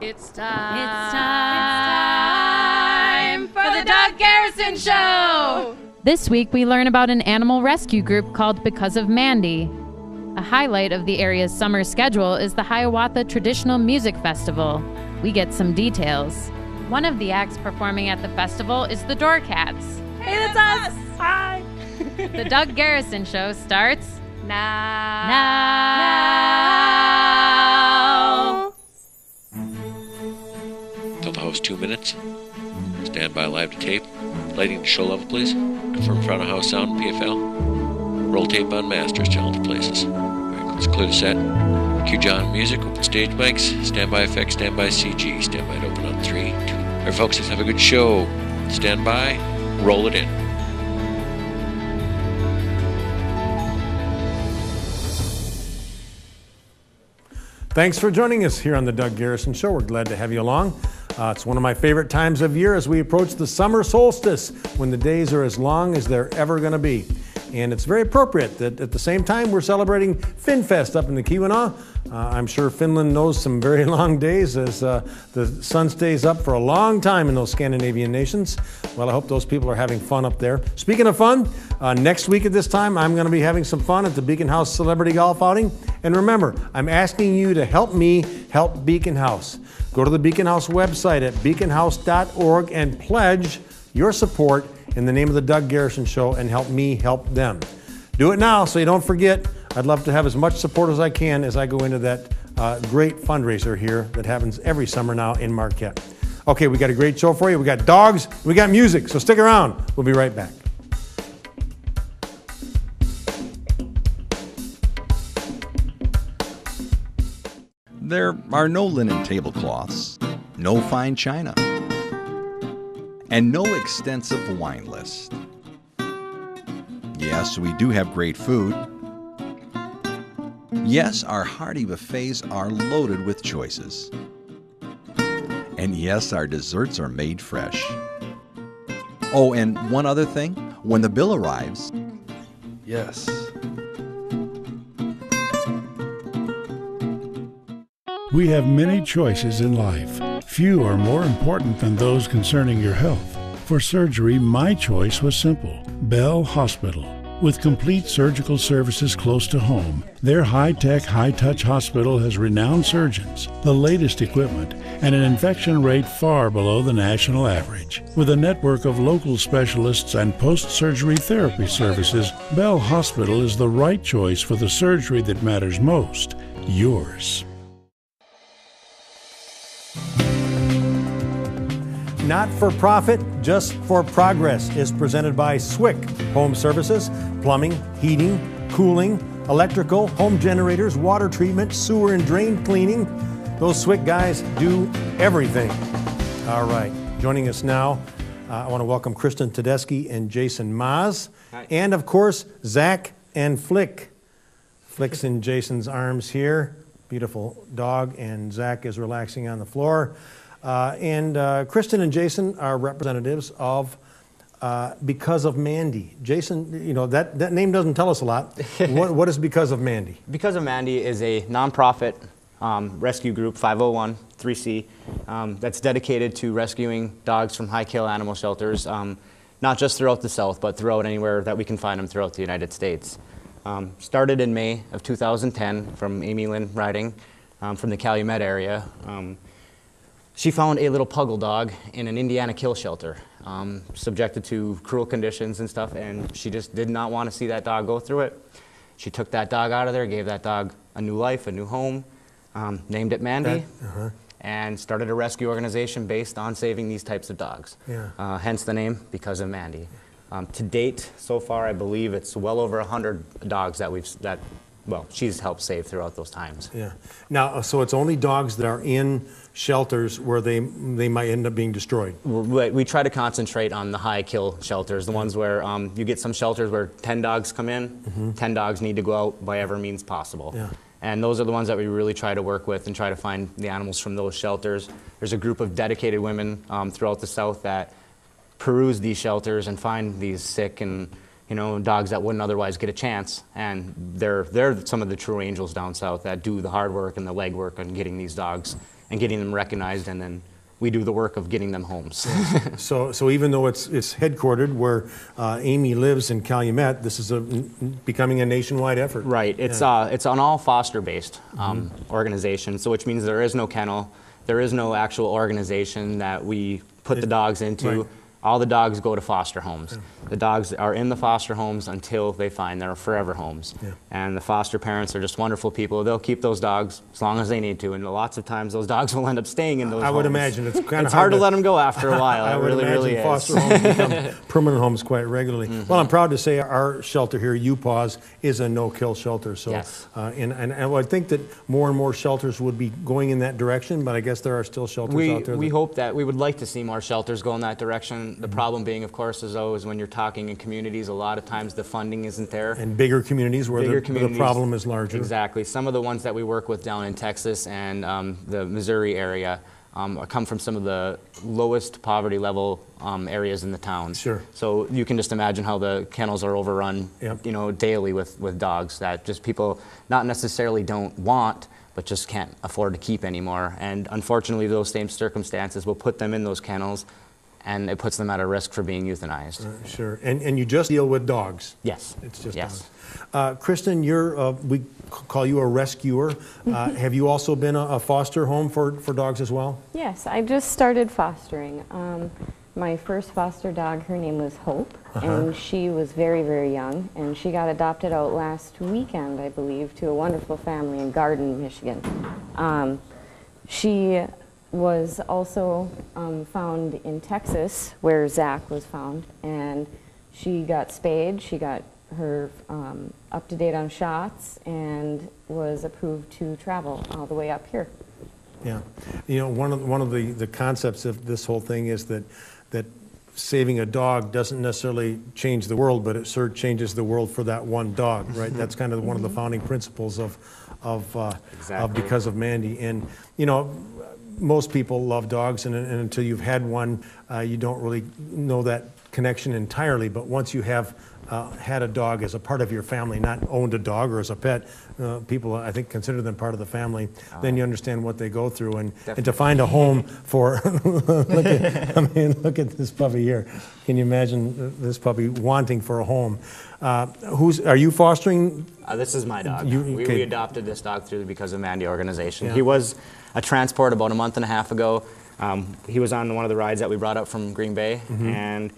It's time for the Doug Garrison Show! This week we learn about an animal rescue group called Because of Mandy. A highlight of the area's summer schedule is the Hiawatha Traditional Music Festival. We get some details. One of the acts performing at the festival is the Door Cats. Hey, that's us! Hi! The Doug Garrison Show starts now. Tell the host 2 minutes. Stand by live to tape. Lighting to show level, please. Confirm front of house sound PFL. Roll tape on masters, channel to places. Alright, let's clear the set. Cue John music, open stage mics, standby effects, standby CG, standby to open on 3, 2. Alright folks, let's have a good show. Stand by, roll it in. Thanks for joining us here on the Doug Garrison Show. We're glad to have you along. It's one of my favorite times of year as we approach the summer solstice, when the days are as long as they're ever going to be. And it's very appropriate that at the same time we're celebrating FinFest up in the Keweenaw. I'm sure Finland knows some very long days as the sun stays up for a long time in those Scandinavian nations. Well, I hope those people are having fun up there. Speaking of fun, next week at this time I'm going to be having some fun at the Beacon House Celebrity Golf Outing. And remember, I'm asking you to help me help Beacon House. Go to the Beacon House website at beaconhouse.org and pledge your support in the name of the Doug Garrison Show and help me help them. Do it now so you don't forget. I'd love to have as much support as I can as I go into that great fundraiser here that happens every summer now in Marquette. Okay, we got a great show for you. We got dogs, we got music, so stick around. We'll be right back. There are no linen tablecloths, no fine china, and no extensive wine list. Yes, we do have great food. Yes, our hearty buffets are loaded with choices. And yes, our desserts are made fresh. Oh, and one other thing, when the bill arrives, yes. We have many choices in life. Few are more important than those concerning your health. For surgery, my choice was simple. Bell Hospital. With complete surgical services close to home, their high-tech, high-touch hospital has renowned surgeons, the latest equipment, and an infection rate far below the national average. With a network of local specialists and post-surgery therapy services, Bell Hospital is the right choice for the surgery that matters most, yours. Not for Profit, Just for Progress is presented by SWIC Home Services, plumbing, heating, cooling, electrical, home generators, water treatment, sewer and drain cleaning. Those SWIC guys do everything. All right, joining us now, I want to welcome Kristen Tedeschi and Jason Maas. Hi. And of course, Zach and Flick. Flick's in Jason's arms here. Beautiful dog, and Zach is relaxing on the floor. Kristen and Jason are representatives of Because of Mandy. Jason, you know, that name doesn't tell us a lot. What is Because of Mandy? Because of Mandy is a nonprofit rescue group, 501(c)(3) that's dedicated to rescuing dogs from high-kill animal shelters, not just throughout the South, but throughout anywhere that we can find them throughout the United States. Started in May of 2010 from Amy Lynn Riding from the Calumet area. She found a little puggle dog in an Indiana kill shelter, subjected to cruel conditions and stuff, and she just did not want to see that dog go through it. She took that dog out of there, gave that dog a new life, a new home, named it Mandy, and started a rescue organization based on saving these types of dogs. Yeah. Hence the name, Because of Mandy. To date, so far, I believe it's well over 100 dogs that she's helped save throughout those times. Yeah. Now, so it's only dogs that are in shelters where they might end up being destroyed. We try to concentrate on the high kill shelters, the ones where you get some shelters where 10 dogs come in, 10 dogs need to go out by every means possible. Yeah. And those are the ones that we really try to work with and try to find the animals from those shelters. There's a group of dedicated women throughout the South that peruse these shelters and find these sick and dogs that wouldn't otherwise get a chance, and they're some of the true angels down south that do the hard work and the legwork on getting these dogs and getting them recognized, and then we do the work of getting them homes. So even though it's headquartered where Amy lives in Calumet, this is becoming a nationwide effort. Right. It's an all foster-based organization, so which means there is no kennel, there is no actual organization that we put the dogs into. Right. All the dogs go to foster homes. The dogs are in the foster homes until they find their forever homes. And the foster parents are just wonderful people. They'll keep those dogs as long as they need to, and lots of times those dogs will end up staying in those homes. I would imagine it's kind of hard to let them go after a while. I It would really, imagine really is. foster homes become permanent homes quite regularly. Well, I'm proud to say our shelter here, UPAWS, is a no-kill shelter. So, Yes. and I think that more and more shelters would be going in that direction, but I guess there are still shelters out there. We hope that we would like to see more shelters go in that direction. The problem being, of course, is always when you're talking in communities, a lot of times the funding isn't there. And bigger communities where the problem is larger. Exactly. Some of the ones that we work with down in Texas and the Missouri area come from some of the lowest poverty level areas in the town. Sure. So you can just imagine how the kennels are overrun, you know, daily with dogs that just people not necessarily don't want, but just can't afford to keep anymore. And unfortunately, those same circumstances will put them in those kennels, and it puts them at a risk for being euthanized. Sure. And you just deal with dogs? Yes. It's just yes. dogs. Kristen, we call you a rescuer. Have you also been a foster home for dogs as well? Yes, I just started fostering. My first foster dog, her name was Hope, and she was very, very young, and she got adopted out last weekend, I believe, to a wonderful family in Garden, Michigan. She was also found in Texas, where Zach was found, and she got spayed. She got her up to date on shots and was approved to travel all the way up here. Yeah, you know, one of the concepts of this whole thing is that saving a dog doesn't necessarily change the world, but it sure changes the world for that one dog, right? That's kind of one of the founding principles of Because of Mandy. And you know, most people love dogs, and until you've had one, you don't really know that connection entirely. But once you have had a dog as a part of your family, not owned a dog or as a pet, people, I think, consider them part of the family, then you understand what they go through. And to find a home for, look at this puppy here. Can you imagine this puppy wanting for a home? Are you fostering? This is my dog. We adopted this dog through the Because of Mandy organization. He was a transport about a month and a half ago. He was on one of the rides that we brought up from Green Bay, and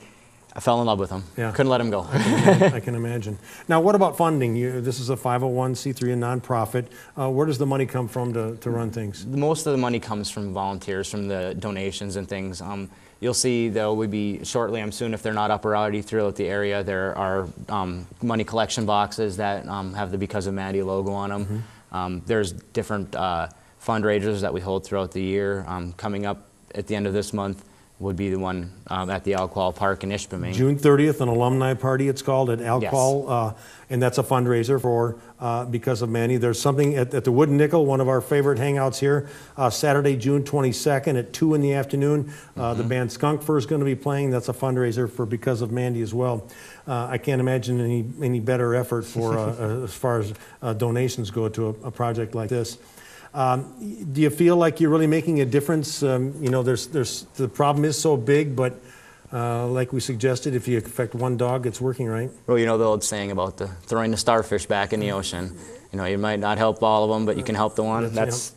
I fell in love with him. Yeah. Couldn't let him go. I can imagine. Now, what about funding? This is a 501c3, a nonprofit. Where does the money come from to run things? Most of the money comes from volunteers, from the donations and things. You'll see there will be shortly, I'm soon, if they're not up already throughout the area, there are money collection boxes that have the Because of Mandy logo on them. There's different fundraisers that we hold throughout the year. Coming up at the end of this month would be the one at the Alcohol Park in Ishpeming. June 30th, an alumni party, it's called, at Alcohol, and that's a fundraiser for Because of Mandy. There's something at the Wooden Nickel, one of our favorite hangouts here, Saturday, June 22nd at 2 in the afternoon. The band Skunk Fur is going to be playing. That's a fundraiser for Because of Mandy as well. I can't imagine any better effort for as far as donations go to a project like this. Do you feel like you're really making a difference? You know, the problem is so big, but like we suggested, if you affect one dog, it's working, right? Well, you know the old saying about throwing the starfish back in the ocean. You know, you might not help all of them, but you can help the one.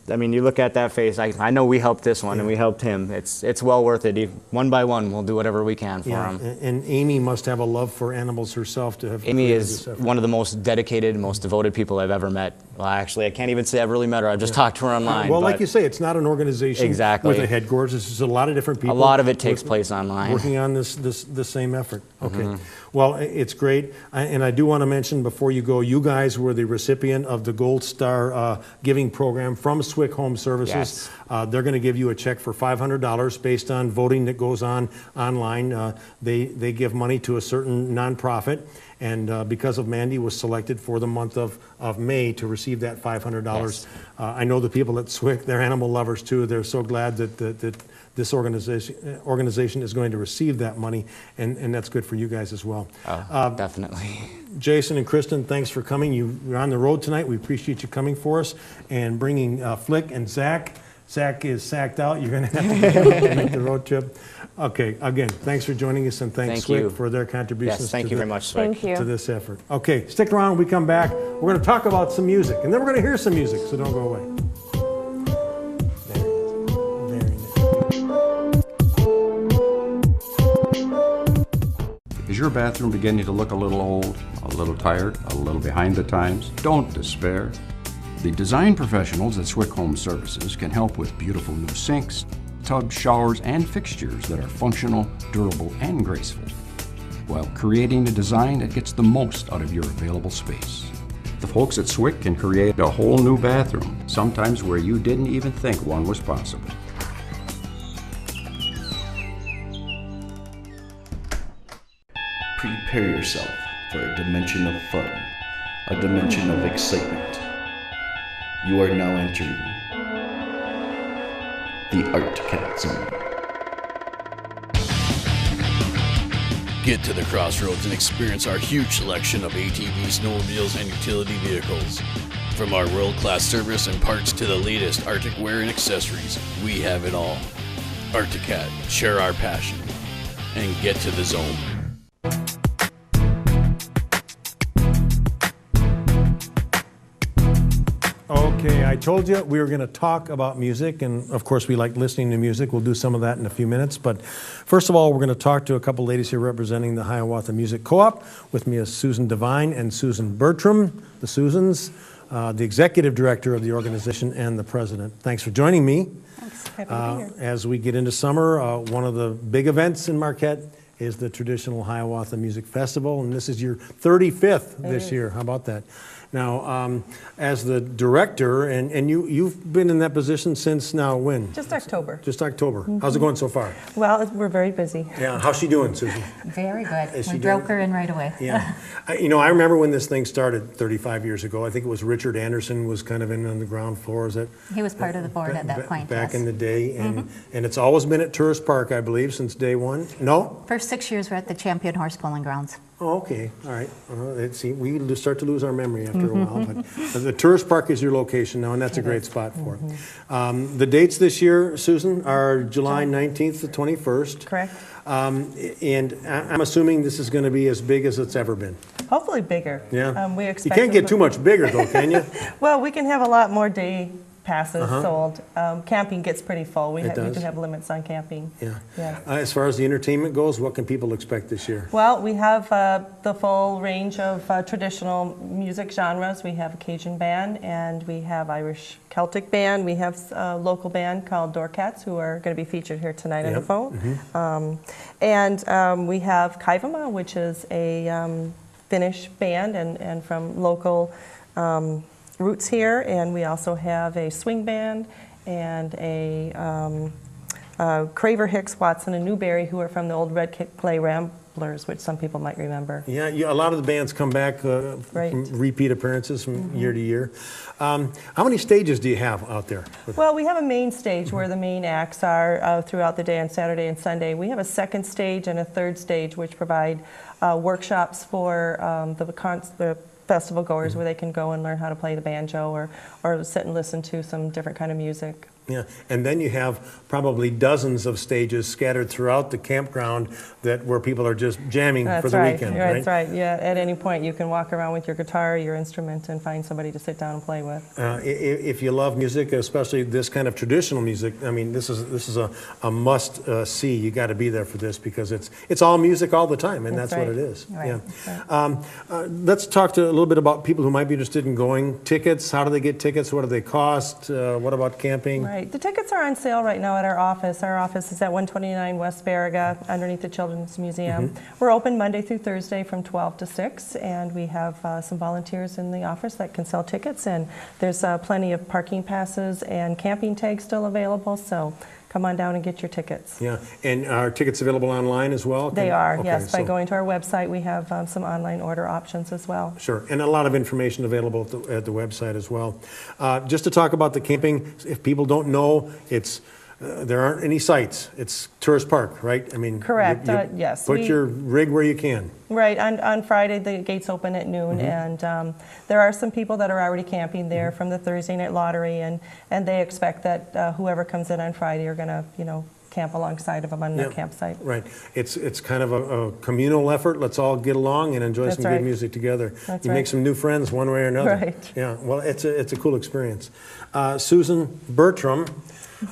I mean, you look at that face. I know we helped this one, and we helped him. It's well worth it. One by one, we'll do whatever we can for him. And Amy must have a love for animals herself to have. Amy is one of the most dedicated, most devoted people I've ever met. Well, actually, I can't even say I've really met her. I've just talked to her online. Well, like you say, it's not an organization with a headquarters. It's just a lot of different people. A lot of it takes place online. Working on the same effort. Okay. Well, it's great. And I do want to mention before you go, you guys were the recipient of the Gold Star Giving Program from Swick Home Services. They're going to give you a check for $500 based on voting that goes on online. They give money to a certain nonprofit. And Because of Mandy was selected for the month of May to receive that $500. Yes. I know the people at Swick, they're animal lovers too. They're so glad that this organization is going to receive that money, and that's good for you guys as well. Definitely. Jason and Kristen, thanks for coming. You're on the road tonight. We appreciate you coming for us and bringing Flick and Zach Zach is sacked out. You're going to have to make the road trip. Okay, again, thanks for joining us, and thanks Thank you. SWIC for their contributions Yes, thank you very much, Thank SWIC. you. to this effort. Okay, stick around when we come back. We're going to talk about some music, and then we're going to hear some music, so don't go away. Is your bathroom beginning to look a little old, a little tired, a little behind the times? Don't despair. The design professionals at SWIC Home Services can help with beautiful new sinks, tubs, showers, and fixtures that are functional, durable, and graceful, while creating a design that gets the most out of your available space. The folks at SWIC can create a whole new bathroom, sometimes where you didn't even think one was possible. Prepare yourself for a dimension of fun, a dimension of excitement. You are now entering the Art Cat Zone. Get to the crossroads and experience our huge selection of ATVs, snowmobiles, and utility vehicles. From our world-class service and parts to the latest Arctic wear and accessories, we have it all. Arcticat, share our passion, and get to the zone. Okay, I told you we were going to talk about music, and of course we like listening to music. We'll do some of that in a few minutes, but first of all, we're going to talk to a couple ladies here representing the Hiawatha Music Co-op. With me is Susan Devine and Susan Bertram, the Susans, the executive director of the organization and the president. Thanks for joining me. Thanks. Happy to be here. As we get into summer, one of the big events in Marquette is the traditional Hiawatha Music Festival, and this is your 35th this year. How about that? Now, as the director, and you've been in that position since now when? Just October. Just October. How's it going so far? Well, we're very busy. Yeah. How's she doing, Susan? Very good. Is she We broke doing- her in right away. Yeah. I remember when this thing started 35 years ago. I think it was Richard Anderson was kind of in on the ground floor. Is it? He was part of the board at that point, Back yes. in the day, and it's always been at Tourist Park, I believe, since day one. No? First 6 years we're at the Champion Horse Pulling Grounds. Oh, okay, all right. Let's see, we start to lose our memory after a while, but the Tourist Park is your location now, and that's a great spot for it. The dates this year, Susan, are July 19th to 21st. Correct. And I'm assuming this is going to be as big as it's ever been. Hopefully bigger. Yeah. We You expect can't get too much bigger, though, can you? Well, we can have a lot more day passes sold. Camping gets pretty full. We does. do have limits on camping. Yeah. Yeah. As far as the entertainment goes, what can people expect this year? Well, we have the full range of traditional music genres. We have a Cajun band, and we have Irish Celtic band. We have a local band called Doorcats, who are going to be featured here tonight on the phone. And we have Kaivama, which is a Finnish band and from local roots here. And we also have a swing band and a Craver Hicks, Watson, and Newberry, who are from the old Red Clay Ramblers, which some people might remember. Yeah, a lot of the bands come back from repeat appearances from year to year. How many stages do you have out there? Well, we have a main stage where the main acts are throughout the day on Saturday and Sunday. We have a second stage and a third stage, which provide workshops for the festival goers where they can go and learn how to play the banjo or sit and listen to some different kind of music. Yeah, and then you have probably dozens of stages scattered throughout the campground where people are just jamming for the weekend, right? That's right. Yeah, at any point you can walk around with your guitar, your instrument, and find somebody to sit down and play with. If you love music, especially this kind of traditional music, I mean, this is a must see. You got to be there for this because it's all music all the time, and that's what it is. Right. Yeah. Let's talk a little bit about people who might be interested in going. Tickets. How do they get tickets? What do they cost? What about camping? Right. The tickets are on sale right now at our office. Our office is at 129 West Baraga, underneath the Children's Museum. We're open Monday through Thursday from 12 to 6, and we have some volunteers in the office that can sell tickets, and there's plenty of parking passes and camping tags still available, so come on down and get your tickets. Yeah, and are tickets available online as well? They are, okay, yes. By going to our website, we have some online order options as well. Sure, and a lot of information available at the website as well. Just to talk about the camping, if people don't know, it's there aren't any sites. It's tourist park, right? I mean, Correct. Yes. Put your rig where you can. Right. On Friday, the gates open at noon, and there are some people that are already camping there from the Thursday night lottery, and they expect that whoever comes in on Friday are going to, camp alongside of them on their campsite. Right. It's kind of a communal effort. Let's all get along and enjoy some good music together. You make some new friends one way or another. Right. Yeah. Well, it's a cool experience. Susan Bertram,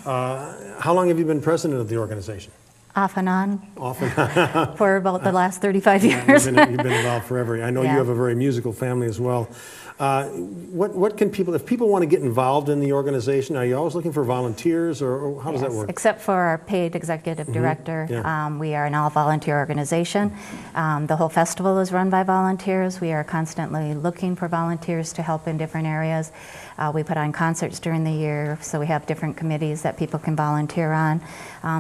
how long have you been president of the organization? Off and on. Off and on. For about the last 35 years. You've been involved forever. I know you have a very musical family as well. What can people, if people want to get involved in the organization, are you always looking for volunteers, or how does that work? Except for our paid executive director. We are an all-volunteer organization. The whole festival is run by volunteers. We are constantly looking for volunteers to help in different areas. We put on concerts during the year, so we have different committees that people can volunteer on.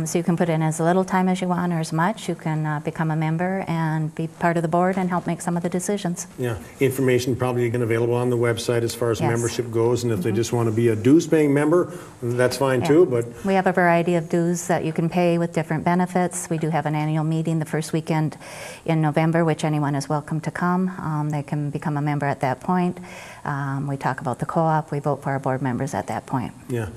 So you can put in as little time as you want or as much. You can become a member and be part of the board and help make some of the decisions. Yeah, information probably again available on the website as far as membership goes, and if they just want to be a dues-paying member, that's fine too. But we have a variety of dues that you can pay with different benefits. We do have an annual meeting the first weekend in November, which anyone is welcome to come. They can become a member at that point. We talk about the co-op. We vote for our board members at that point. Yeah.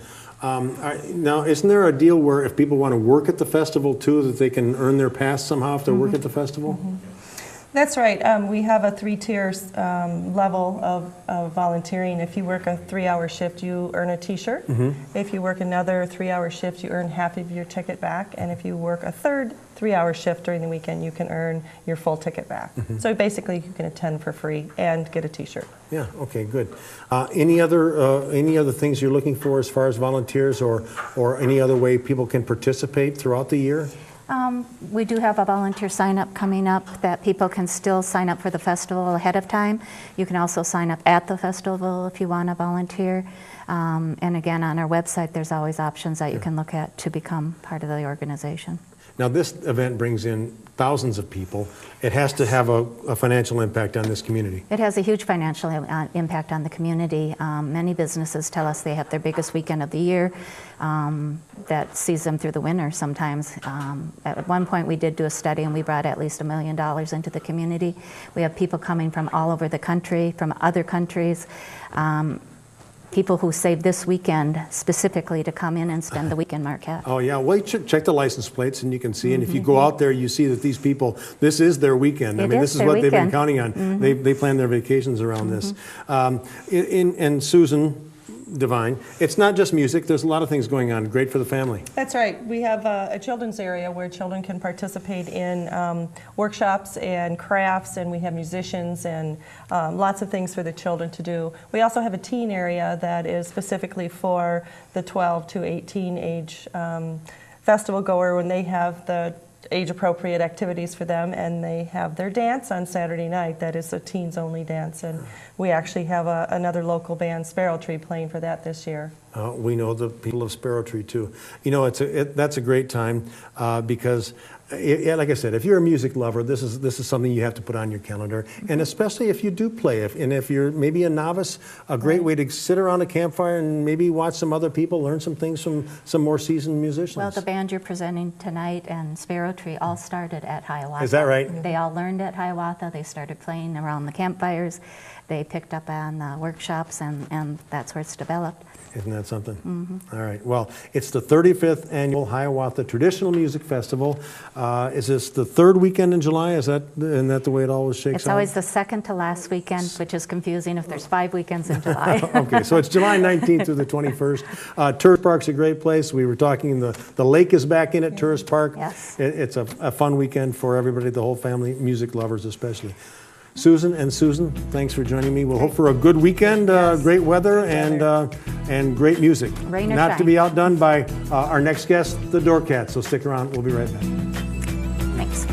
Now, isn't there a deal where if people want to work at the festival too, that they can earn their pass somehow if they work at the festival? That's right. We have a 3-tier level of volunteering. If you work a 3-hour shift, you earn a T-shirt. If you work another 3-hour shift, you earn half of your ticket back. And if you work a third 3-hour shift during the weekend, you can earn your full ticket back. So basically, you can attend for free and get a T-shirt. Yeah. Okay. Good. Any other things you're looking for as far as volunteers, or any other way people can participate throughout the year? We do have a volunteer sign-up coming up that people can still sign up for the festival ahead of time. You can also sign up at the festival if you want to volunteer. And again, on our website, there's always options that you can look at to become part of the organization. Now, this event brings in thousands of people. It has to have a financial impact on this community. It has a huge financial impact on the community. Many businesses tell us they have their biggest weekend of the year that sees them through the winter sometimes. At one point we did do a study and we brought at least $1 million into the community. We have people coming from all over the country, from other countries. People who save this weekend specifically to come in and spend the week in Marquette. Oh yeah, well, check the license plates and you can see, and if you go out there, you see that these people, this is their weekend. I mean, this is what they've been counting on. They plan their vacations around this. And Susan Devine, it's not just music, there's a lot of things going on, great for the family. That's right. We have a children's area where children can participate in workshops and crafts, and we have musicians and lots of things for the children to do. We also have a teen area that is specifically for the 12 to 18 age festival goer, when they have the age-appropriate activities for them, and they have their dance on Saturday night. That is a teens-only dance, and we actually have another local band, Sparrow Tree, playing for that this year. We know the people of Sparrow Tree too. You know, that's a great time because, like I said, if you're a music lover, this is something you have to put on your calendar, and especially if you do play, if you're maybe a novice, a great way to sit around a campfire and maybe watch some other people, learn some things from some more seasoned musicians. Well, the band you're presenting tonight and Sparrow Tree all started at Hiawatha. Is that right? They all learned at Hiawatha. They started playing around the campfires. They picked up on workshops, and that's where it's developed. Isn't that something? All right. Well, it's the 35th Annual Hiawatha Traditional Music Festival. Is this the third weekend in July? Isn't that the way it always shakes out? It's always the second to last weekend, which is confusing if there's 5 weekends in July. Okay, so it's July 19th through the 21st. Tourist Park's a great place. We were talking, the lake is back in at Tourist Park. Yes. It's a fun weekend for everybody, the whole family, music lovers especially. Susan, thanks for joining me. We'll hope for a good weekend, great weather, and great music. Rain or Not shine. to be outdone by our next guest, the Doorcats. So stick around. We'll be right back. Thanks.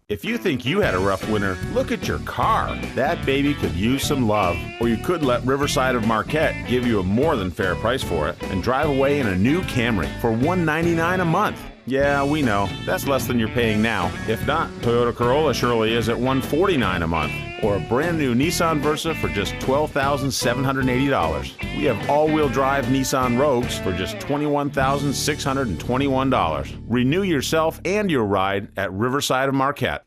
If you think you had a rough winter, look at your car. That baby could use some love. Or you could let Riverside of Marquette give you a more than fair price for it and drive away in a new Camry for $199 a month. Yeah, we know. That's less than you're paying now. If not, Toyota Corolla surely is at $149 a month. Or a brand new Nissan Versa for just $12,780. We have all-wheel drive Nissan Rogues for just $21,621. Renew yourself and your ride at Riverside of Marquette.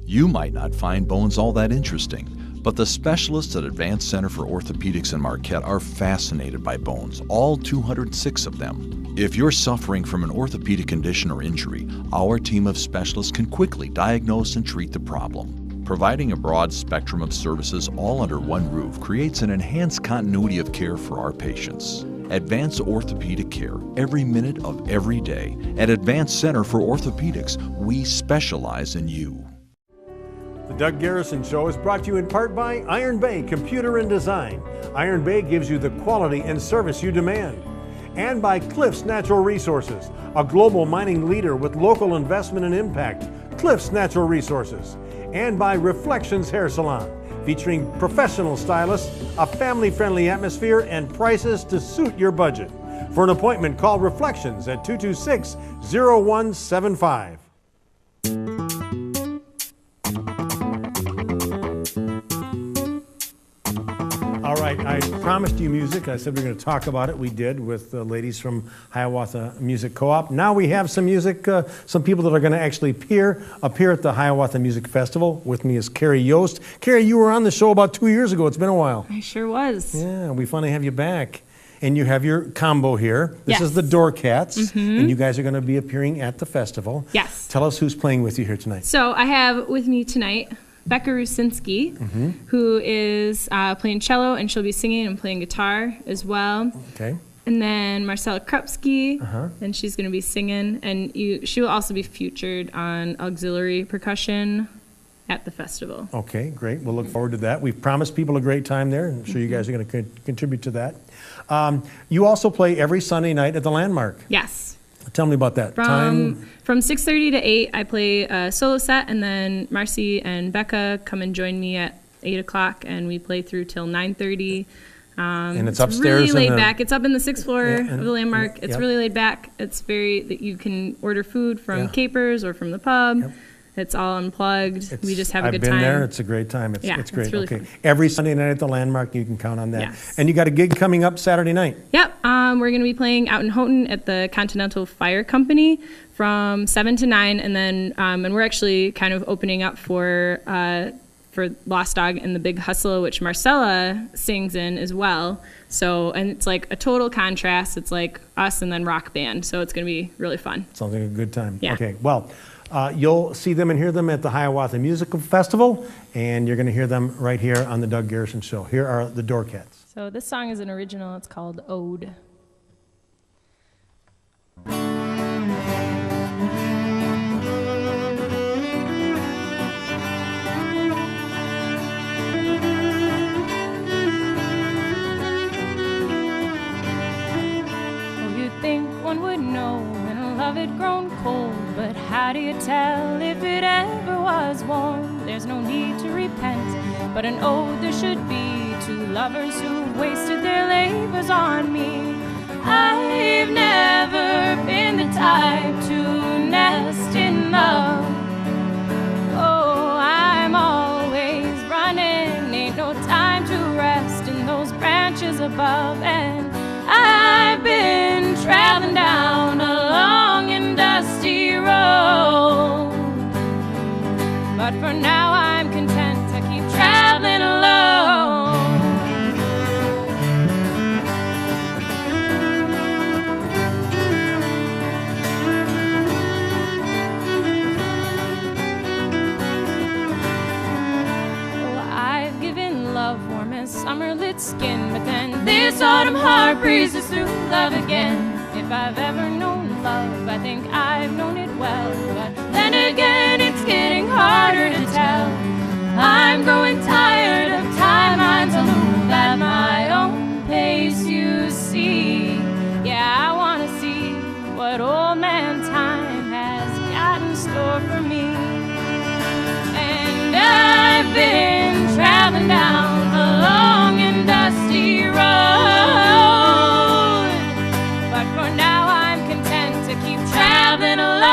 You might not find bones all that interesting, but the specialists at Advanced Center for Orthopedics in Marquette are fascinated by bones, all 206 of them. If you're suffering from an orthopedic condition or injury, our team of specialists can quickly diagnose and treat the problem. Providing a broad spectrum of services all under one roof creates an enhanced continuity of care for our patients. Advanced orthopedic care every minute of every day. At Advanced Center for Orthopedics, we specialize in you. The Doug Garrison Show is brought to you in part by Iron Bay Computer and Design. Iron Bay gives you the quality and service you demand. And by Cliffs Natural Resources, a global mining leader with local investment and impact. Cliffs Natural Resources. And by Reflections Hair Salon, featuring professional stylists, a family-friendly atmosphere, and prices to suit your budget. For an appointment, call Reflections at 226-0175. All right, I promised you music. I said we we're going to talk about it. We did with the ladies from Hiawatha Music Co-op. Now we have some music, some people that are going to actually appear at the Hiawatha Music Festival. With me is Carrie Yost. Carrie, you were on the show about 2 years ago. It's been a while. I sure was. Yeah, we finally have you back. And you have your combo here. This Yes. is the Doorcats, Mhm. and you guys are going to be appearing at the festival. Yes. Tell us who's playing with you here tonight. So I have with me tonight Becca Rusinski, who is playing cello, and she'll be singing and playing guitar as well. Okay. And then Marcella Krupski, and she's going to be singing, and she will also be featured on auxiliary percussion at the festival. Okay, great. We'll look forward to that. We've promised people a great time there. I'm sure you guys are going to contribute to that. You also play every Sunday night at the Landmark. Yes. Tell me about that. Time? From 6:30 to 8, I play a solo set, and then Marcy and Becca come and join me at 8 o'clock, and we play through till 9:30. And it's upstairs really laid in the- back. It's up in the 6th floor of the Landmark. It's Yep. really laid back. It's that you can order food from Capers or from the pub. It's all unplugged. We just have a good time. I've been there. It's a great time. It's great. It's really Okay. fun. Every Sunday night at the Landmark, you can count on that. Yes. And you got a gig coming up Saturday night. Yep. We're going to be playing out in Houghton at the Continental Fire Company from 7 to 9, and then and we're actually kind of opening up for Lost Dog and the Big Hustle, which Marcella sings in as well. So, and it's like a total contrast. It's like us and then rock band. So it's going to be really fun. Sounds like a good time. Yeah. Okay. Well, you'll see them and hear them at the Hiawatha Musical Festival, and you're going to hear them right here on the Doug Garrison Show. Here are the Doorcats. So this song is an original. It's called Ode. Think one would know when love had grown cold, but how do you tell if it ever was warm? There's no need to repent, but an ode there should be to lovers who wasted their labors on me. I've never been the type to nest in love. Oh, I'm always running, ain't no time to rest in those branches above, and I've been traveling down a long and dusty road, but for now I'm content to keep traveling alone. Oh, I've given love warm as summer-lit skin, but then this autumn heart breezes through love again. If I've ever known love, I think I've known it well, but then again it's getting harder to tell. I'm growing tired of timelines aloof at my own pace, you see. Yeah, I want to see what old man time has got in store for me. And I've been traveling down a long and dusty road, but for now I'm content to keep traveling alone.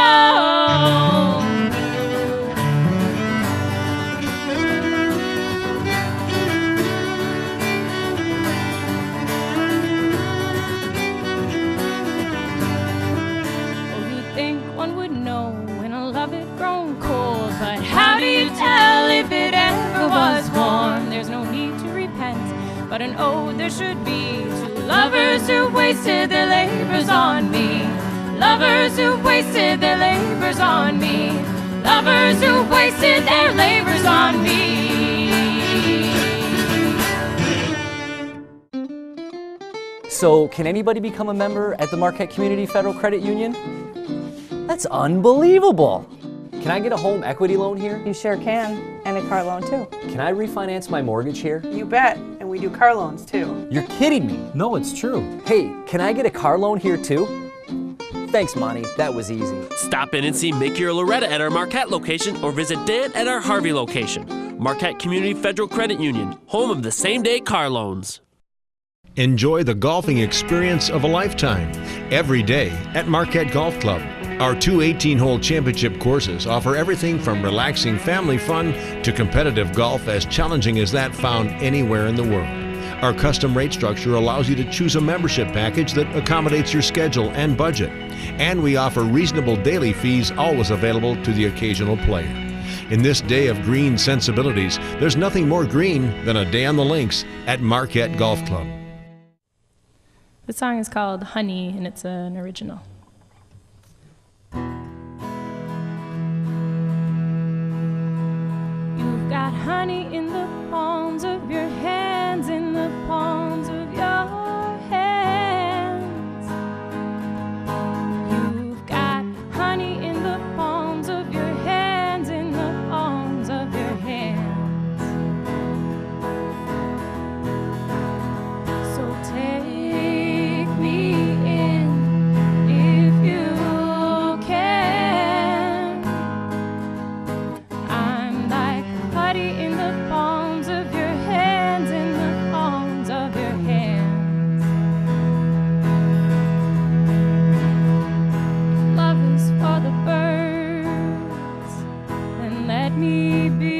but an ode there should be to lovers who wasted their labors on me. Lovers who wasted their labors on me. Lovers who wasted their labors on me. So, can anybody become a member at the Marquette Community Federal Credit Union? That's unbelievable! Can I get a home equity loan here? You sure can, and a car loan too. Can I refinance my mortgage here? You bet, and we do car loans too. You're kidding me! No, it's true. Hey, can I get a car loan here too? Thanks, Monty. That was easy. Stop in and see Mickey or Loretta at our Marquette location or visit Dan at our Harvey location. Marquette Community Federal Credit Union, home of the same-day car loans. Enjoy the golfing experience of a lifetime every day at Marquette Golf Club. Our two 18-hole championship courses offer everything from relaxing family fun to competitive golf as challenging as that found anywhere in the world. Our custom rate structure allows you to choose a membership package that accommodates your schedule and budget. And we offer reasonable daily fees, always available to the occasional player. In this day of green sensibilities, there's nothing more green than a day on the links at Marquette Golf Club. The song is called Honey, and it's an original. You've got honey in the palms of your hands, in the palms of your hands. You've got honey in the palms of your hands, in the palms of your hands. So take me in if you can. I'm like putty in the palms of your hands, in the palms of your hands. Love is for the birds, then let me be.